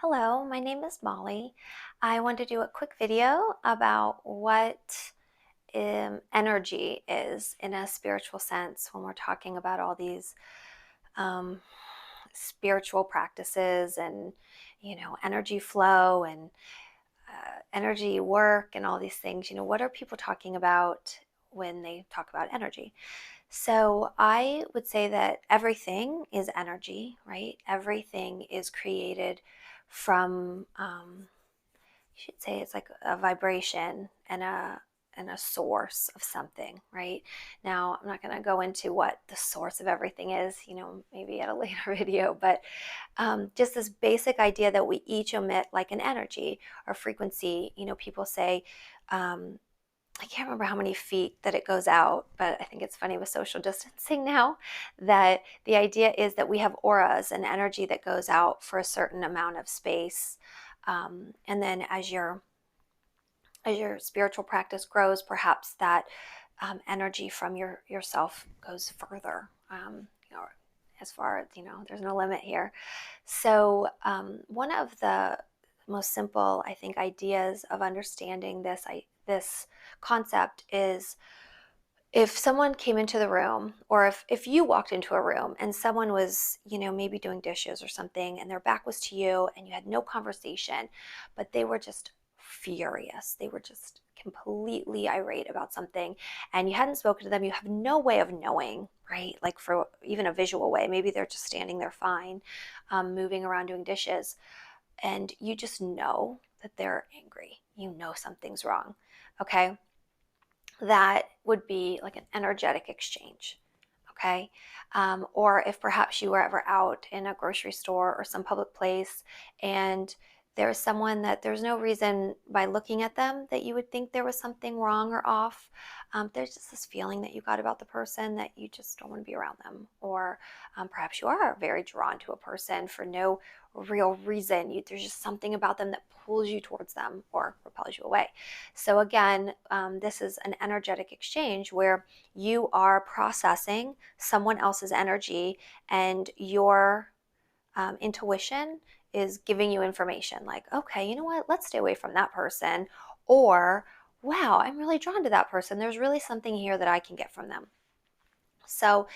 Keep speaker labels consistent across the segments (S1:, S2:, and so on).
S1: Hello, my name is Molly. I want to do a quick video about what energy is in a spiritual sense when we're talking about all these um, spiritual practices and, energy flow and energy work and all these things. What are people talking about when they talk about energy? So I would say that everything is energy, right? Everything is created from you should say it's like a vibration and a source of something, right? Now, I'm not going to go into what the source of everything is, maybe at a later video, but just this basic idea that we each emit like an energy or frequency. People say, I can't remember how many feet that it goes out, but I think it's funny with social distancing now that the idea is that we have auras and energy that goes out for a certain amount of space. And then as your spiritual practice grows, perhaps that energy from yourself goes further. As far as there's no limit here. So one of the most simple, I think, ideas of understanding this concept is if someone came into the room, or if you walked into a room and someone was, maybe doing dishes or something, and their back was to you and you had no conversation, but they were just furious. They were just completely irate about something, and you hadn't spoken to them. You have no way of knowing, right? Like for even a visual way, maybe they're just standing there fine, moving around doing dishes, and you just know that they're angry. You know something's wrong, okay? That would be like an energetic exchange, okay? Or if perhaps you were ever out in a grocery store or some public place and there's someone that there's no reason by looking at them that you would think there was something wrong or off. There's just this feeling that you got about the person that you just don't want to be around them. Or perhaps you are very drawn to a person for no real reason. There's just something about them that pulls you towards them or repels you away. So again, this is an energetic exchange where you are processing someone else's energy, and your intuition is giving you information like, okay, you know what, let's stay away from that person. Or, wow, I'm really drawn to that person. There's really something here that I can get from them. So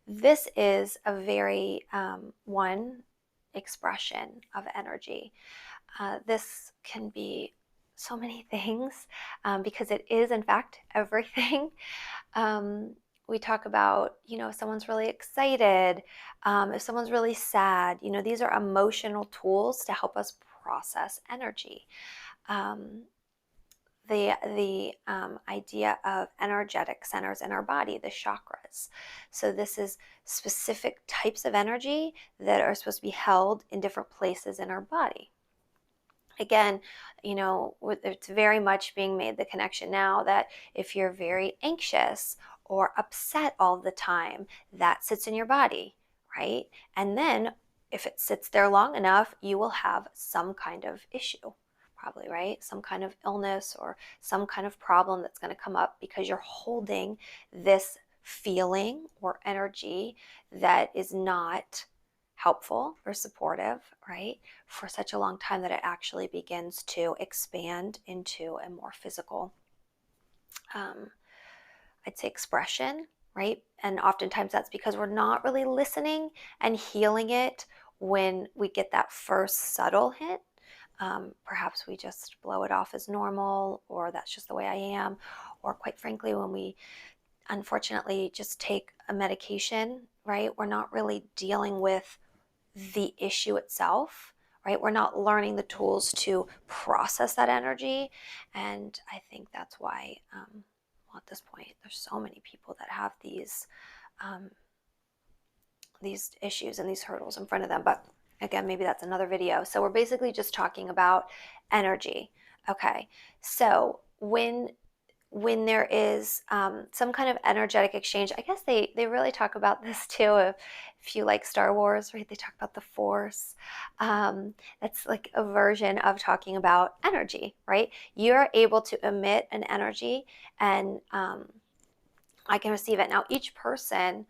S1: this is a very one expression of energy. This can be so many things because it is, in fact, everything. We talk about, if someone's really excited, if someone's really sad, these are emotional tools to help us process energy. The idea of energetic centers in our body, the chakras. So this is specific types of energy that are supposed to be held in different places in our body. Again, it's very much being made the connection now that if you're very anxious or upset all the time, that sits in your body, right? And then if it sits there long enough, you will have some kind of issue, probably, right? Some kind of illness or some kind of problem that's going to come up because you're holding this feeling or energy that is not helpful or supportive, right, for such a long time that it actually begins to expand into a more physical, I'd say, expression, right? And oftentimes that's because we're not really listening and healing it when we get that first subtle hit. Perhaps we just blow it off as normal, or that's just the way I am, or quite frankly, when we unfortunately just take a medication, right, we're not really dealing with the issue itself, right? We're not learning the tools to process that energy. And I think that's why, well, at this point, there's so many people that have these issues and these hurdles in front of them. But again, maybe that's another video. So we're basically just talking about energy. Okay, so when there is some kind of energetic exchange, I guess they really talk about this too. If you like Star Wars, right, they talk about the Force. That's like a version of talking about energy, right? You're able to emit an energy, and I can receive it. Now, each person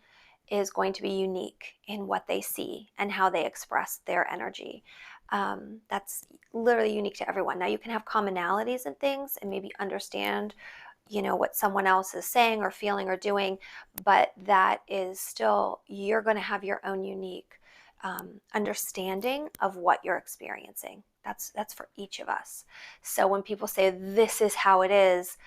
S1: is going to be unique in what they see and how they express their energy. That's literally unique to everyone. Now you can have commonalities and things and maybe understand, what someone else is saying or feeling or doing, but that is still, you're going to have your own unique understanding of what you're experiencing. That's for each of us. So when people say this is how it is,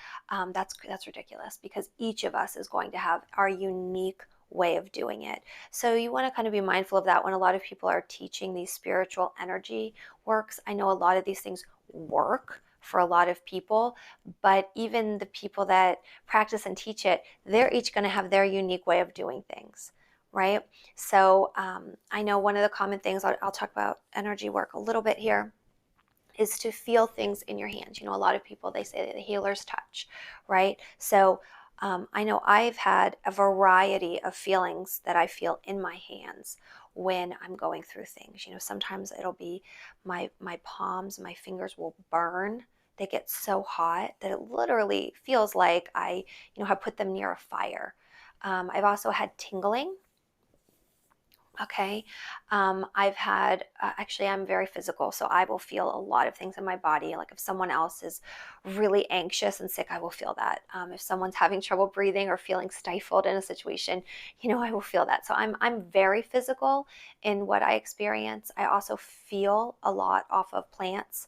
S1: that's ridiculous, because each of us is going to have our unique way of doing it. So you want to kind of be mindful of that when a lot of people are teaching these spiritual energy works. I know a lot of these things work for a lot of people, but even the people that practice and teach it, they're each going to have their unique way of doing things, right? So I know one of the common things, I'll talk about energy work a little bit here, is to feel things in your hands. A lot of people, they say that the healer's touch, right? So I know I've had a variety of feelings that I feel in my hands when I'm going through things. Sometimes it'll be my palms, my fingers will burn. They get so hot that it literally feels like I, have put them near a fire. I've also had tingling. Okay. I've had, actually, I'm very physical, so I will feel a lot of things in my body. Like if someone else is really anxious and sick, I will feel that. If someone's having trouble breathing or feeling stifled in a situation, I will feel that. So I'm very physical in what I experience. I also feel a lot off of plants,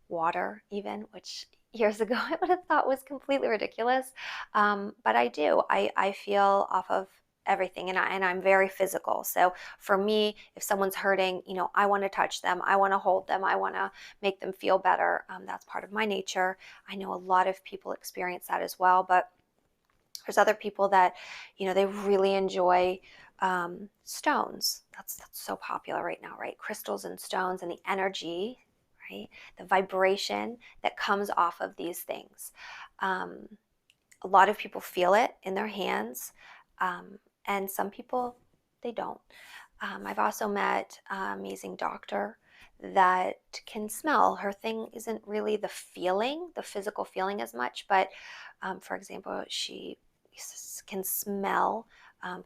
S1: water even, which years ago I would have thought was completely ridiculous. But I do. I feel off of everything, and I'm very physical. So for me, if someone's hurting, I want to touch them, I want to hold them, I want to make them feel better. That's part of my nature. I know a lot of people experience that as well, but there's other people that, they really enjoy stones. That's so popular right now, right? Crystals and stones and the energy, right? The vibration that comes off of these things. A lot of people feel it in their hands, and some people, they don't. I've also met an amazing doctor that can smell. Her thing isn't really the feeling, the physical feeling as much, but for example, she can smell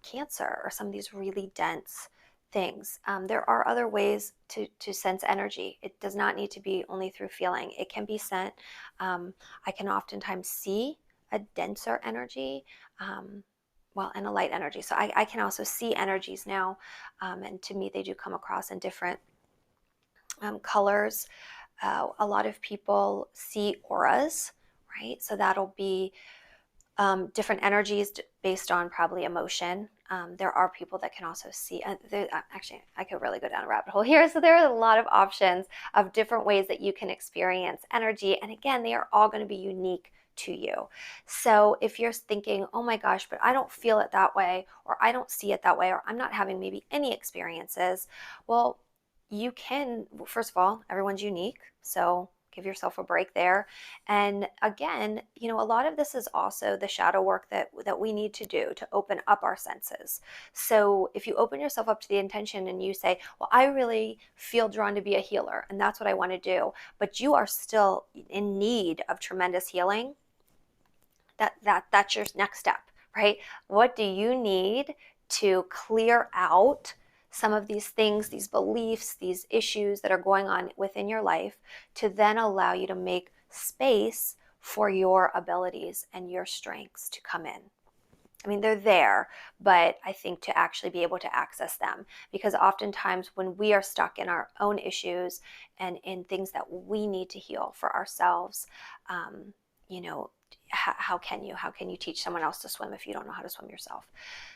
S1: cancer or some of these really dense things. There are other ways to sense energy. It does not need to be only through feeling. It can be sent. I can oftentimes see a denser energy, and a light energy. So I can also see energies now, and to me they do come across in different colors. A lot of people see auras, right? So that'll be different energies based on probably emotion. There are people that can also see, actually, I could really go down a rabbit hole here. So there are a lot of options of different ways that you can experience energy. And again, they are all going to be unique to you. So if you're thinking, oh my gosh, but I don't feel it that way, or I don't see it that way, or I'm not having maybe any experiences, well, you can, first of all, everyone's unique. So give yourself a break there. And again, a lot of this is also the shadow work that we need to do to open up our senses. So if you open yourself up to the intention and you say, well, I really feel drawn to be a healer and that's what I want to do, but you are still in need of tremendous healing, that's your next step, right? What do you need to clear out some of these things, these beliefs, these issues that are going on within your life, to then allow you to make space for your abilities and your strengths to come in? I mean, they're there, but I think to actually be able to access them, because oftentimes when we are stuck in our own issues and in things that we need to heal for ourselves, how can you teach someone else to swim if you don't know how to swim yourself?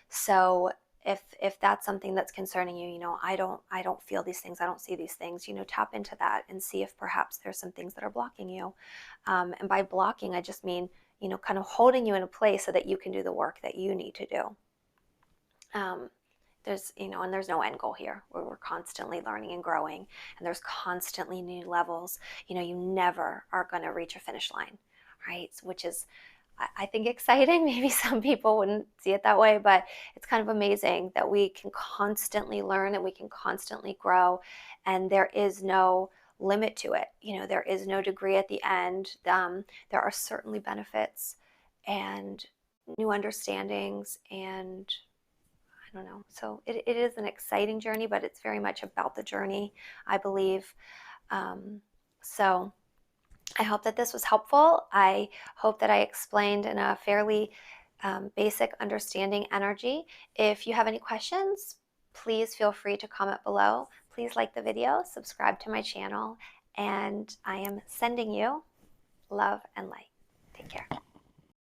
S1: So if that's something that's concerning you, I don't feel these things, I don't see these things, tap into that and see if perhaps there's some things that are blocking you. And by blocking, I just mean, kind of holding you in a place so that you can do the work that you need to do. There's no end goal here. We're constantly learning and growing, and there's constantly new levels. You never are going to reach a finish line, right? Which is, I think, exciting. Maybe some people wouldn't see it that way, but it's kind of amazing that we can constantly learn and we can constantly grow, and there is no limit to it. There is no degree at the end. There are certainly benefits and new understandings and don't know. So it is an exciting journey, but it's very much about the journey, I believe. So I hope that this was helpful. I hope that I explained in a fairly basic understanding energy. If you have any questions, please feel free to comment below. Please like the video, subscribe to my channel, and I am sending you love and light. Take care.